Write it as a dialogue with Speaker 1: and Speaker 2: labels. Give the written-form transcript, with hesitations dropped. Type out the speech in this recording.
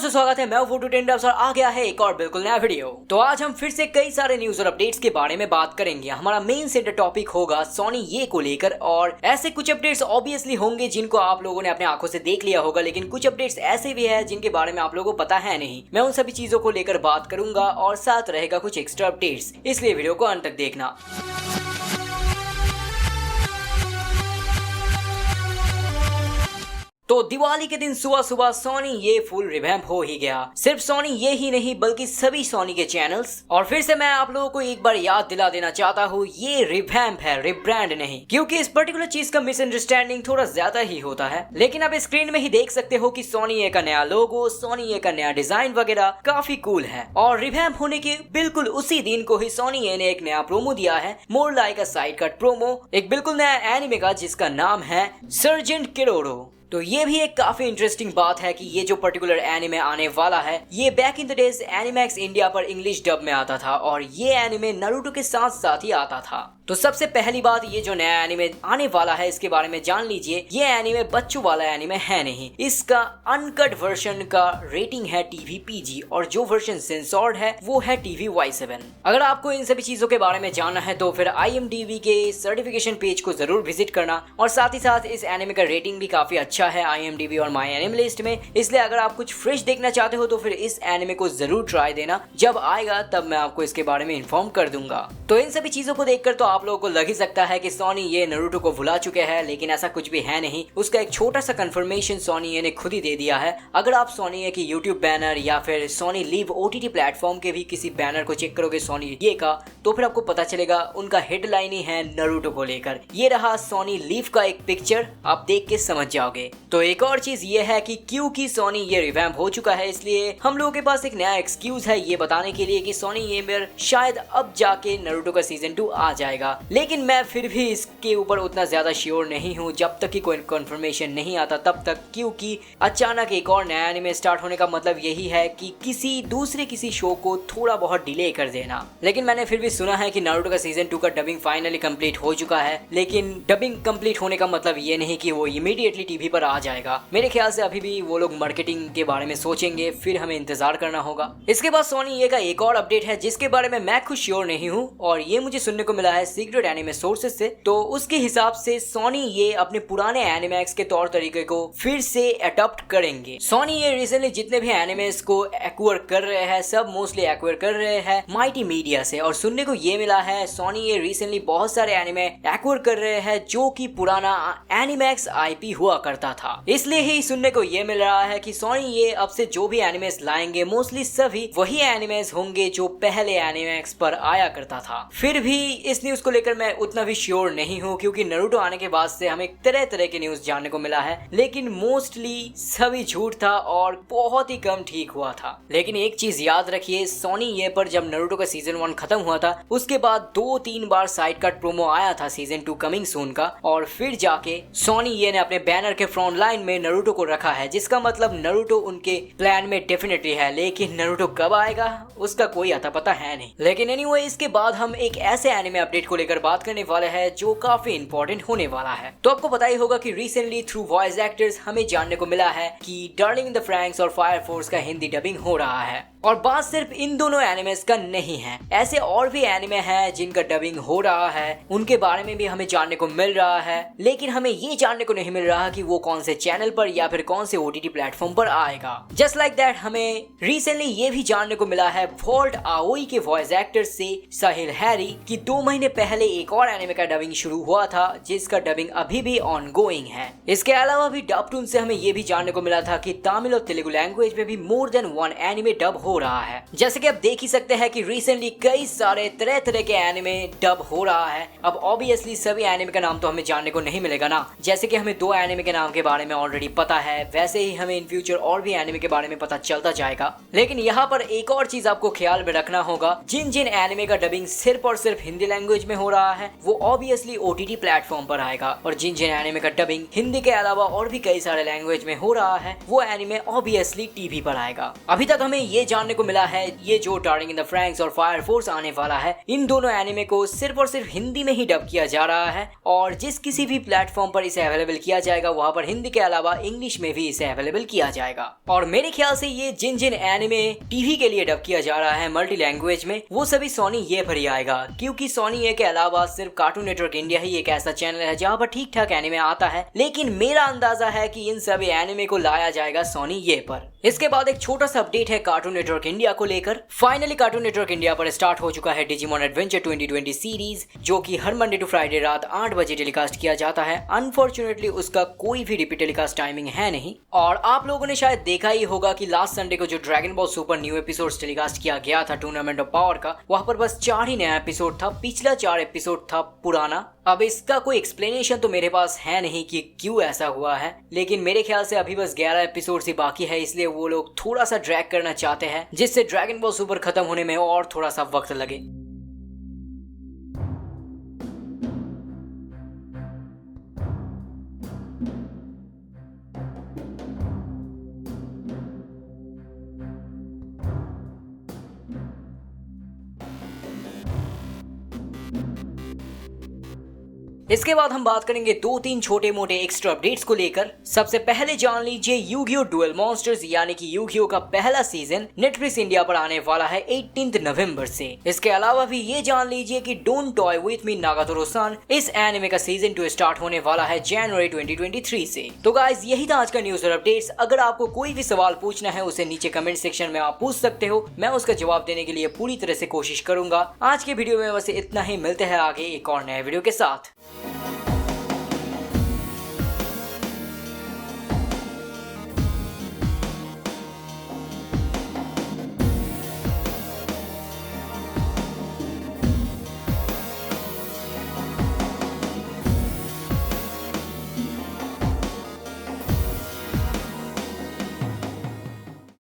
Speaker 1: दोस्तों स्वागत है, मैं फोटो टेंडर्स और आ गया है एक और बिल्कुल नया वीडियो। तो आज हम फिर से कई सारे न्यूज और अपडेट्स के बारे में बात करेंगे। हमारा मेन सेंटर टॉपिक होगा सोनी ये को लेकर, और ऐसे कुछ अपडेट्स ऑब्वियसली होंगे जिनको आप लोगों ने अपने आंखों से देख लिया होगा, लेकिन कुछ अपडेट्स ऐसे भी है जिनके बारे में आप लोगों को पता है नहीं। मैं उन सभी चीजों को लेकर बात करूंगा और साथ रहेगा कुछ एक्स्ट्रा अपडेट्स, इसलिए वीडियो को अंत तक देखना। तो दिवाली के दिन सुबह सुबह सोनी ये फुल रिवैम्प हो ही गया। सिर्फ सोनी ये ही नहीं बल्कि सभी सोनी के चैनल्स। और फिर से मैं आप लोगों को एक बार याद दिला देना चाहता हूँ, ये रिवैम्प है, रिब्रांड नहीं, क्योंकि इस पर्टिकुलर चीज का मिसअंडरस्टैंडिंग थोड़ा ज्यादा ही होता है। लेकिन आप स्क्रीन में ही देख सकते हो कि सोनी ये का नया लोगो, सोनी ये का नया डिजाइन वगैरह काफी कूल है। और रिवैम्प होने के बिल्कुल उसी दिन को ही सोनी ये ने एक नया प्रोमो दिया है, मोर लाइक अ साइड कट प्रोमो, एक बिल्कुल नया एनिमे का जिसका नाम है सर्जेंट केरोरो। तो ये भी एक काफी इंटरेस्टिंग बात है कि ये जो पर्टिकुलर एनिमे आने वाला है ये back in the days Animax India पर इंग्लिश डब में आता था, और ये एनिमे नारुतो के साथ साथ ही आता था। तो सबसे पहली बात, ये जो नया एनिमे आने वाला है इसके बारे में जान लीजिए। ये एनिमे बच्चों वाला एनिमे है नहीं, इसका अनकट वर्जन का रेटिंग है टीवी पीजी, और जो वर्जन सेंसॉर्ड है वो है टीवी Y7। अगर आपको इन सभी चीजों के बारे में जानना है तो फिर IMDb के सर्टिफिकेशन पेज को जरूर विजिट करना, और साथ ही साथ इस एनिमे का रेटिंग भी काफी अच्छा है IMDb और माई एनिमे लिस्ट में। इसलिए अगर आप कुछ फ्रेश देखना चाहते हो तो फिर इस एनिमे को जरूर ट्राई देना। जब आएगा तब मैं आपको इसके बारे में इन्फॉर्म कर दूंगा। तो इन सभी चीजों को देखकर तो आप लोगों को लग ही सकता है कि सोनी ये नारुतो को भुला चुके हैं, लेकिन ऐसा कुछ भी है नहीं। उसका एक छोटा सा कंफर्मेशन सोनी ये ने खुद ही दे दिया है। अगर आप सोनी ये की यूट्यूब बैनर या फिर सोनी लीव OTT प्लेटफॉर्म के भी किसी बैनर को चेक करोगे सोनी ये का, तो फिर आपको पता चलेगा उनका हेडलाइन ही है नारुतो को लेकर। ये रहा सोनी लीव का एक पिक्चर, आप देख के समझ जाओगे। तो एक और चीज ये है कि क्योंकि सोनी ये रिवैम्प हो चुका है, इसलिए हम लोगों के पास एक नया एक्सक्यूज है ये बताने के लिए कि सोनी ये में शायद अब जाके नारुतो का सीजन 2 आ जाएगा। लेकिन मैं फिर भी इसके ऊपर उतना ज्यादा श्योर नहीं हूँ जब तक कि कोई कंफर्मेशन नहीं आता तब तक, क्योंकि अचानक एक और नया एनिमे स्टार्ट होने का मतलब यही है कि किसी शो को थोड़ा बहुत डिले कर देना। लेकिन मैंने फिर भी सुना है कि नारुतो का सीजन 2 का डबिंग फाइनली कंप्लीट हो चुका है, लेकिन डबिंग कंप्लीट होने का मतलब ये नहीं कि वो इमीडिएटली टीवी पर आ जाएगा। मेरे ख्याल से अभी भी वो लोग मार्केटिंग के बारे में सोचेंगे, फिर हमें इंतजार करना होगा। इसके बाद सोनी ये का एक और अपडेट है जिसके बारे में मैं खुद श्योर नहीं हूँ, और ये मुझे सुनने को मिला है सीक्रेट एनिमे सोर्सेस से। तो उसके हिसाब से सोनी ये अपने पुराने एनिमैक्स के तौर तरीके को फिर से अडॉप्ट करेंगे। सोनी ये रिसेंटली जितने भी एनिमेस को एक्वायर कर रहे हैं सब मोस्टली एक्वायर कर रहे हैं माइटी मीडिया से, और सुनने को ये मिला है सोनी ये रिसेंटली बहुत सारे एनिमे एक्वायर कर रहे हैं जो कि पुराना एनिमैक्स IP हुआ करता था। इसलिए ही सुनने को ये मिल रहा है कि सोनी ये अब से जो भी एनिमेस लाएंगे मोस्टली सभी वही एनिमेस होंगे जो पहले एनिमैक्स पर आया करता था। फिर भी इस न्यूज को लेकर मैं उतना भी श्योर नहीं हूँ, क्योंकि नारुतो आने के बाद से हमें तरह तरह के न्यूज जानने को मिला है, लेकिन मोस्टली सभी झूठ था और बहुत ही कम ठीक हुआ था। लेकिन एक चीज याद रखिए, सोनी ये पर जब नारुतो का सीजन 1 खत्म हुआ था उसके बाद 2-3 बार साइड कट प्रोमो आया था सीजन 2 कमिंग सून का, और फिर जाके सोनी ये ने अपने बैनर के फ्रंट लाइन में नारुतो को रखा है, जिसका मतलब नारुतो उनके प्लान में डेफिनेटली है। लेकिन नारुतो कब आएगा उसका कोई अता पता है नहीं। लेकिन एनीवे इसके बाद हम एक ऐसे एनिमे अपडेट को लेकर बात करने वाले हैं जो काफी इंपॉर्टेंट होने वाला है। तो आपको पता ही होगा कि रिसेंटली थ्रू वॉइस एक्टर्स हमें जानने को मिला है कि डार्लिंग इन द फ्रैंक्स और फायर फोर्स का हिंदी डबिंग हो रहा है। और बात सिर्फ इन दोनों एनिमेस का नहीं है, ऐसे और भी एनिमे हैं जिनका डबिंग हो रहा है, उनके बारे में भी हमें जानने को मिल रहा है। लेकिन हमें ये जानने को नहीं मिल रहा कि वो कौन से चैनल पर या फिर कौन से OTT प्लेटफॉर्म पर आएगा। जस्ट लाइक दैट हमें रिसेंटली ये भी जानने को मिला है वॉल्ट आओई के वॉइस एक्टर से साहिल हैरी कि 2 महीने पहले एक और एनिमे का डबिंग शुरू हुआ था जिसका डबिंग अभी भी ऑनगोइंग है। इसके अलावा भी डबटून से हमें ये भी जानने को मिला था कि तमिल और तेलुगु लैंग्वेज में भी मोर देन 1 एनिमे डब हो रहा है। जैसे कि आप देख ही सकते हैं कि रिसेंटली कई सारे तरह तरह के एनिमे डब हो रहा है। अब ऑब्वियसली सभी एनिमे का नाम तो हमें जानने को नहीं मिलेगा ना, जैसे कि हमें 2 एनिमे के नाम के बारे में ऑलरेडी पता है, वैसे ही हमें इन फ्यूचर और भी एनिमे के बारे में पता चलता जाएगा। लेकिन यहाँ पर एक और चीज आपको ख्याल में रखना होगा, जिन जिन एनिमे का डबिंग सिर्फ और सिर्फ हिंदी लैंग्वेज में हो रहा है वो ऑब्वियसली OTT प्लेटफॉर्म पर आएगा, और जिन जिन एनिमे का डबिंग हिंदी के अलावा और भी कई सारे लैंग्वेज में हो रहा है वो एनिमे ऑब्वियसली टीवी पर आएगा। अभी तक हमें ये जानने को मिला है ये जो डार्लिंग इन द फ्रैंक्स और फायर फोर्स आने वाला है, इन दोनों एनिमे को सिर्फ और सिर्फ हिंदी में ही डब किया जा रहा है और जिस किसी भी प्लेटफॉर्म पर इसे अवेलेबल किया जाएगा वहां पर हिंदी के अलावा इंग्लिश में भी इसे अवेलेबल किया जाएगा। और मेरे ख्याल से ये जिन जिन एनिमे टीवी के लिए डब किया जा रहा है मल्टी लैंग्वेज में, वो सभी सोनी ये पर ही आएगा, क्योंकि सोनी ये के अलावा सिर्फ कार्टून नेटवर्क इंडिया ही एक ऐसा चैनल है जहां पर ठीक ठाक एनिमे आता है। लेकिन मेरा अंदाजा है कि इन सभी एनिमे को लाया जाएगा सोनी ये पर। इसके बाद एक छोटा सा अपडेट है कार्टून नेटवर्क इंडिया को लेकर। फाइनली कार्टून नेटवर्क इंडिया पर स्टार्ट हो चुका है डिजिमोन एडवेंचर 2020 सीरीज, जो कि हर मंडे टू फ्राइडे रात 8 बजे टेलीकास्ट किया जाता है। अनफॉर्चुनेटली उसका कोई भी रिपीट टेलीकास्ट टाइमिंग है नहीं। और आप लोगों ने शायद देखा ही होगा कि लास्ट संडे को जो dragon ball super new episodes telecast किया गया था टूर्नामेंट ऑफ पावर का, वहां पर बस 4 ही नया एपिसोड था, पिछला 4 एपिसोड था पुराना। अब इसका कोई एक्सप्लेनेशन तो मेरे पास है नहीं कि क्यों ऐसा हुआ है, लेकिन मेरे ख्याल से अभी बस 11 एपिसोड ही बाकी है, इसलिए वो लोग थोड़ा सा ड्रैग करना चाहते हैं जिससे ड्रैगन बॉल सुपर खत्म होने में और थोड़ा सा वक्त लगे। इसके बाद हम बात करेंगे 2-3 छोटे मोटे एक्स्ट्रा अपडेट्स को लेकर। सबसे पहले जान लीजिए यूगियो डुएल मॉन्स्टर्स यानी कि यूगियो का पहला सीजन नेटफ्लिक्स इंडिया पर आने वाला है 18 नवंबर से। इसके अलावा भी ये जान लीजिए कि डोंट टॉय विथ मी नागातोरो-सान इस एनिमे का सीजन 2 स्टार्ट होने वाला है जनवरी 2023 से। तो गाइस यही था आज का न्यूज और अपडेट्स। अगर आपको कोई भी सवाल पूछना है उसे नीचे कमेंट सेक्शन में आप पूछ सकते हो, मैं उसका जवाब देने के लिए पूरी तरह से कोशिश करूंगा। आज के वीडियो में बस इतना ही, मिलते हैं आगे एक और नए वीडियो के साथ।